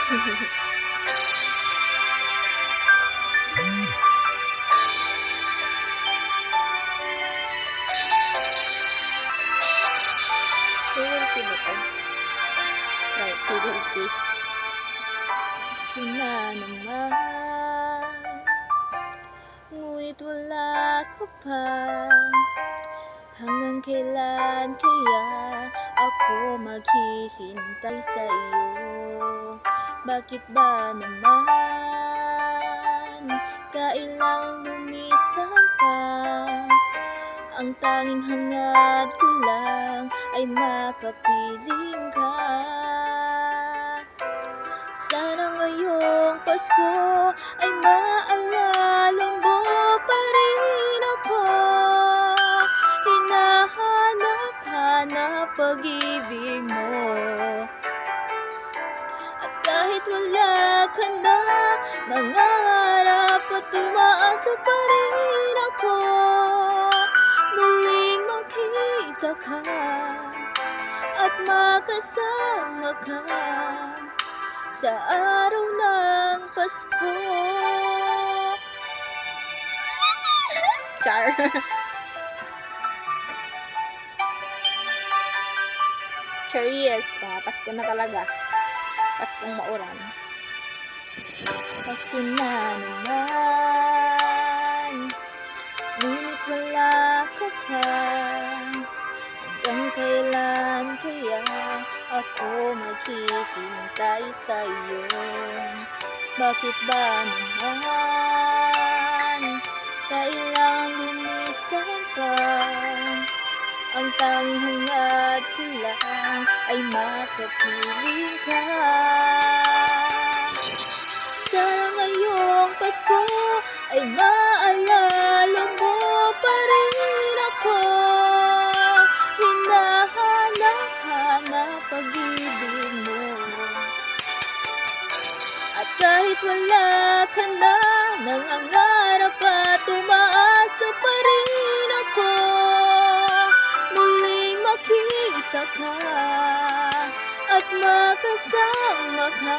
Loyalty ba 'to? Right, loyalty. Gusto na naman, ngunit wala ka pa. Hanggang kailan kaya ako maghihintay sa iyo? Bakit ba naman kailangang lumisan ka? Ang tanging hangad ko lang ay makapiling ka. Sana ngayong Pasko ay maalala mo pa rin ako. Hinahanap-hanap pag-ibig mo. At kahit wala ka na, nangarap at umaasa pa rin ako. Muling makita ka at makasama ka sa araw ng Pasko. Char. Charies. Pasko na talaga. Paskong mauran. Pasko na naman, ngunit wala ka pa. Hanggang kailan kaya ako maghihintay sa iyo? Bakit ba naman kailangang lumisan ka? Ang tanging hangad ko lang ay makapiling ka. Sana ngayong Pasko ay maalala mo pa rin ako. Hinahanap-hanap pag-ibig mo. At kahit wala ka na, nangangarap at umaasa pa rin ako. Muling makita ka at makasama ka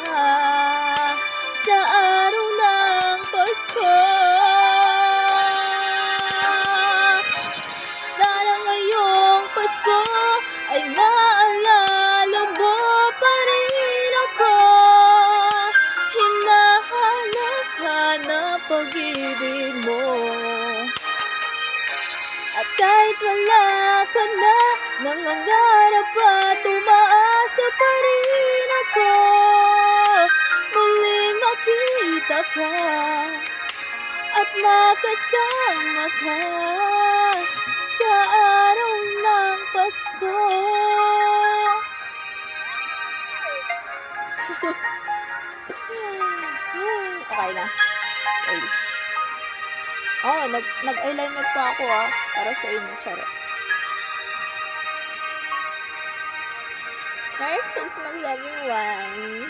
sa araw ng Pasko. Sana ngayong Pasko ay maalala mo pa rin ako. Hinahanap-hanap pag-ibig mo. At kahit wala ka na, nangangarap at umaasa pa rin ako. Muling makita ka at makasama ka sa araw ng Pasko. Okay na. Oh, nag-eyeliner pa ako para sa inyo, charot. Merry Christmas everyone!